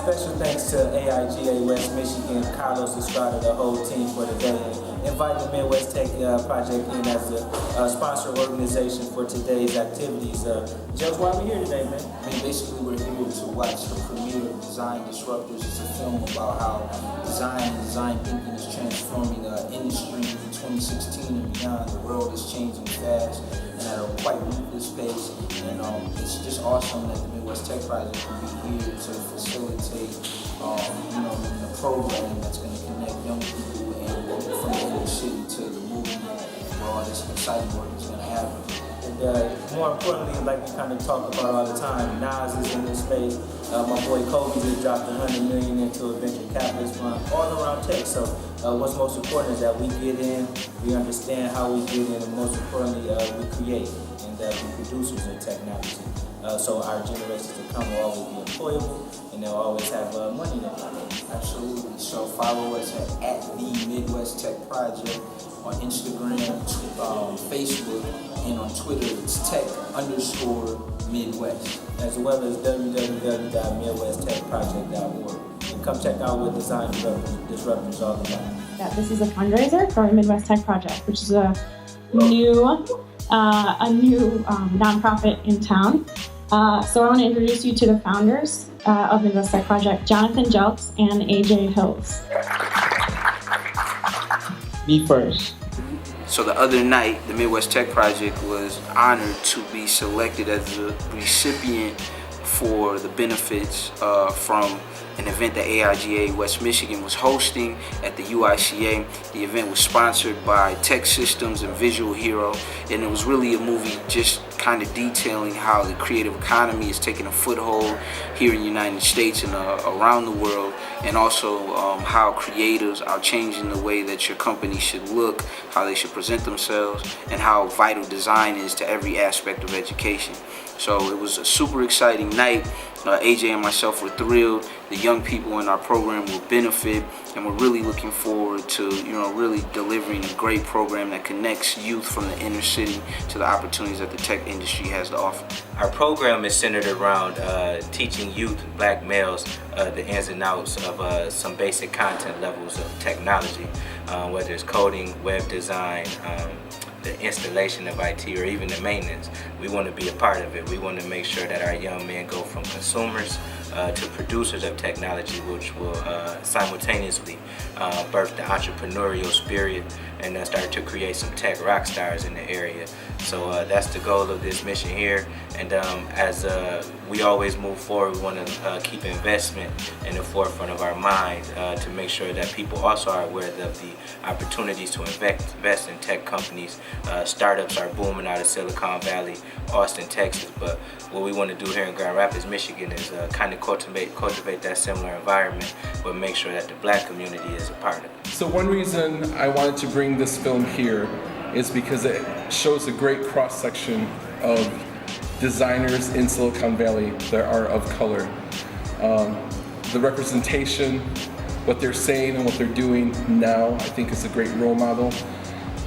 special thanks to AIGA West Michigan, Carlos Estrada, the whole team for today. Invite the Midwest Tech Project in as a sponsor organization for today's activities. Joe, why are we here today, man? Basically, we're here to watch the premiere of Design Disruptors. It's a film about how design and design thinking is transforming industry in 2016 and beyond. The world is changing fast and at a quite ruthless pace. And it's just awesome that the Midwest Tech Project will be here to facilitate, a program that's going to connect young people and people from the inner city to the movement where all this exciting work is going to happen. And more importantly, like we kind of talk about all the time, Nas is in this space. My boy Kobe just dropped $100 million into a venture capitalist fund all around tech. So what's most important is that we get in, we understand how we get in, and most importantly, we create and be producers of technology. So our generations to come will always be employable and they'll always have money in their pocket. Absolutely. So follow us at the Midwest Tech Project on Instagram, Facebook, and on Twitter. It's tech_Midwest. As well as www.midwesttechproject.org. And come check out what Design Disruptors all about. Yeah, this is a fundraiser for Midwest Tech Project, which is a new nonprofit in town. So I want to introduce you to the founders of Midwest Tech Project, Jonathan Jelks and AJ Hills. Me first. So the other night, the Midwest Tech Project was honored to be selected as a recipient for the benefits from an event that AIGA West Michigan was hosting at the UICA. The event was sponsored by Tech Systems and Visual Hero, and it was really a movie just kind of detailing how the creative economy is taking a foothold here in the United States and around the world, and also how creatives are changing the way that your company should look, how they should present themselves, and how vital design is to every aspect of education. So it was a super exciting night. AJ and myself were thrilled. The young people in our program will benefit, and we're really looking forward to, really delivering a great program that connects youth from the inner city to the opportunities that the tech industry has to offer. Our program is centered around teaching youth, black males, the ins and outs of some basic content levels of technology, whether it's coding, web design, the installation of IT, or even the maintenance. We want to be a part of it. We want to make sure that our young men go from consumers to producers of technology, which will simultaneously birth the entrepreneurial spirit and start to create some tech rock stars in the area. So that's the goal of this mission here. And as we always move forward, we want to keep investment in the forefront of our mind to make sure that people also are aware of the opportunities to invest in tech companies. Startups are booming out of Silicon Valley, Austin, Texas, but what we want to do here in Grand Rapids, Michigan is kind of cultivate that similar environment, but make sure that the black community is a part of it. So one reason I wanted to bring this film here is because it shows a great cross-section of designers in Silicon Valley that are of color. The representation, what they're saying and what they're doing now, I think is a great role model.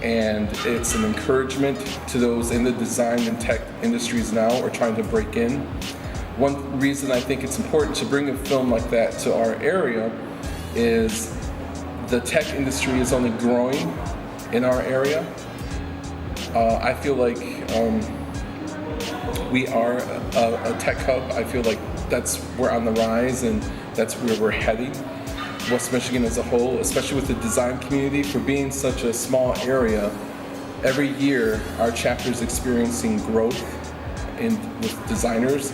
And it's an encouragement to those in the design and tech industries now or trying to break in. One reason I think it's important to bring a film like that to our area is the tech industry is only growing in our area. I feel like we are a tech hub. I feel like we're on the rise and that's where we're heading. West Michigan as a whole, especially with the design community, for being such a small area, every year our chapter is experiencing growth with designers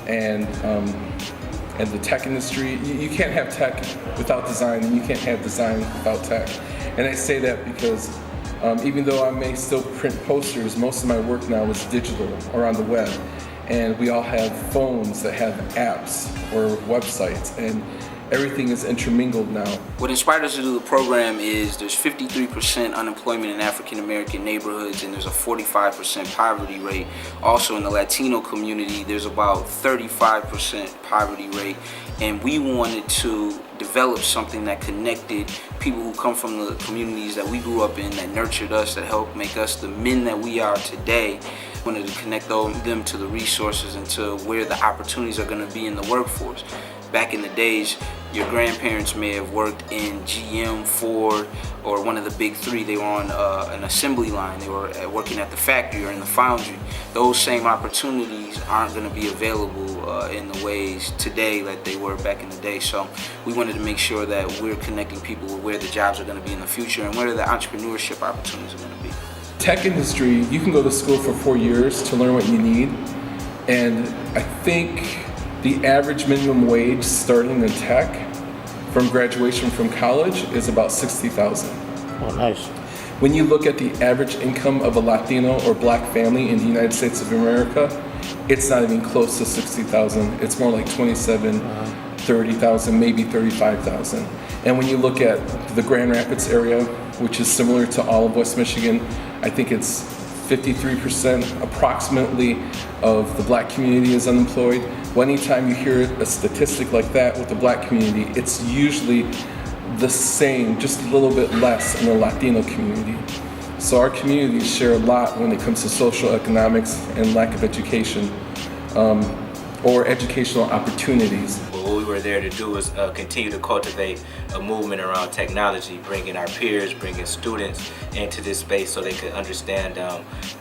and the tech industry. You can't have tech without design, and you can't have design without tech. And I say that because even though I may still print posters, most of my work now is digital or on the web. And we all have phones that have apps or websites, and everything is intermingled now. What inspired us to do the program is there's 53% unemployment in African American neighborhoods, and there's a 45% poverty rate. Also in the Latino community, there's about 35% poverty rate. And we wanted to develop something that connected people who come from the communities that we grew up in, that nurtured us, that helped make us the men that we are today. Wanted to connect them to the resources and to where the opportunities are going to be in the workforce. back in the days, your grandparents may have worked in GM, Ford, or one of the big three. They were on an assembly line. They were working at the factory or in the foundry. Those same opportunities aren't going to be available in the ways today that they were back in the day. So we wanted to make sure that we're connecting people with where the jobs are going to be in the future and where the entrepreneurship opportunities are going to be. Tech industry, you can go to school for 4 years to learn what you need, and I think the average minimum wage starting in tech from graduation from college is about $60,000. Oh, nice. When you look at the average income of a Latino or Black family in the United States of America, it's not even close to $60,000. It's more like $27,000, $30,000, maybe $35,000. And when you look at the Grand Rapids area, which is similar to all of West Michigan, I think it's 53% approximately of the Black community is unemployed. Well, anytime you hear a statistic like that with the Black community, it's usually the same, just a little bit less in the Latino community. So our communities share a lot when it comes to social economics and lack of education or educational opportunities. What we were there to do is continue to cultivate a movement around technology, bringing our peers, bringing students into this space so they could understand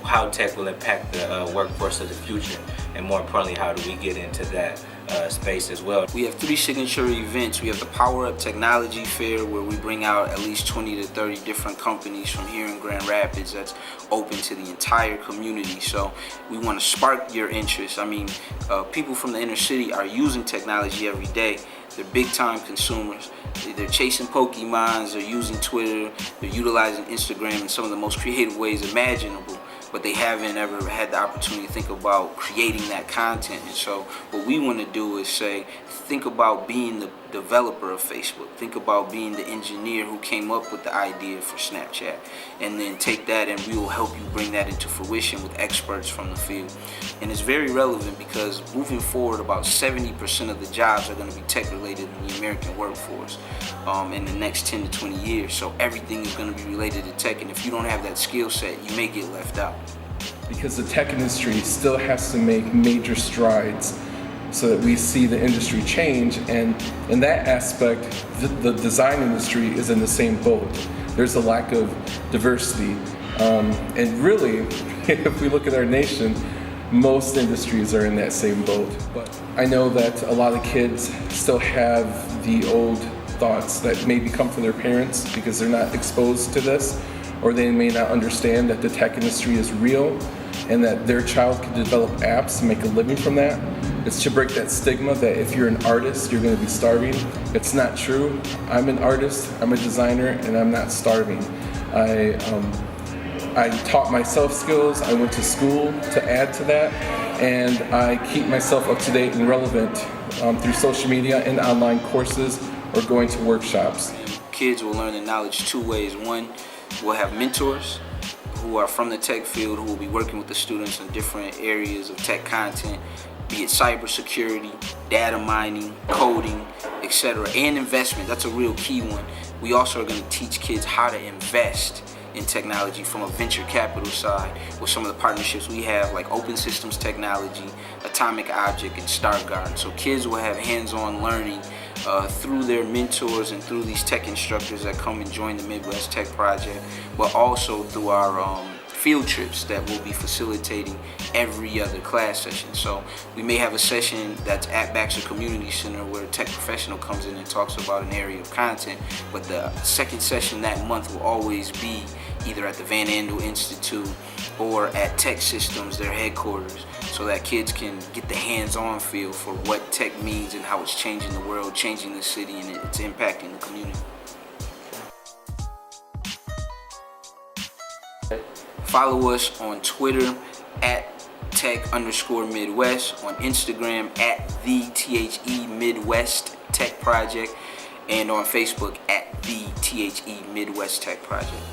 how tech will impact the workforce of the future, and more importantly, how do we get into that space as well. We have 3 signature events. We have the Power Up Technology Fair, where we bring out at least 20 to 30 different companies from here in Grand Rapids that's open to the entire community. So we want to spark your interest. I mean, people from the inner city are using technology every day. They're big time consumers. They're chasing Pokemons, they're using Twitter, they're utilizing Instagram in some of the most creative ways imaginable, but they haven't ever had the opportunity to think about creating that content. And so what we want to do is say, think about being the developer of Facebook. Think about being the engineer who came up with the idea for Snapchat, and then take that and we will help you bring that into fruition with experts from the field. And it's very relevant because moving forward, about 70% of the jobs are going to be tech related in the American workforce in the next 10 to 20 years. So everything is going to be related to tech, and if you don't have that skill set, you may get left out. Because the tech industry still has to make major strides so that we see the industry change, and in that aspect, the design industry is in the same boat. There's a lack of diversity, and really, if we look at our nation, most industries are in that same boat. But I know that a lot of kids still have the old thoughts that maybe come from their parents because they're not exposed to this, or they may not understand that the tech industry is real and that their child can develop apps and make a living from that. It's to break that stigma that if you're an artist, you're going to be starving. It's not true. I'm an artist, I'm a designer, and I'm not starving. I taught myself skills, I went to school to add to that, and I keep myself up to date and relevant through social media and online courses or going to workshops. Kids will learn the knowledge 2 ways. One, we'll have mentors who are from the tech field who will be working with the students in different areas of tech content, be it cybersecurity, data mining, coding, etc., and investment. That's a real key one. We also are going to teach kids how to invest in technology from a venture capital side with some of the partnerships we have, like Open Systems Technology, Atomic Object, and StarGuard. So kids will have hands-on learning through their mentors and through these tech instructors that come and join the Midwest Tech Project, but also through our field trips that we'll be facilitating every other class session. So we may have a session that's at Baxter Community Center where a tech professional comes in and talks about an area of content, but the second session that month will always be either at the Van Andel Institute or at Tech Systems, their headquarters, so that kids can get the hands-on feel for what tech means and how it's changing the world, changing the city, and it's impacting the community. Follow us on Twitter at tech_Midwest, on Instagram at the THE Midwest Tech Project, and on Facebook at the THE Midwest Tech Project.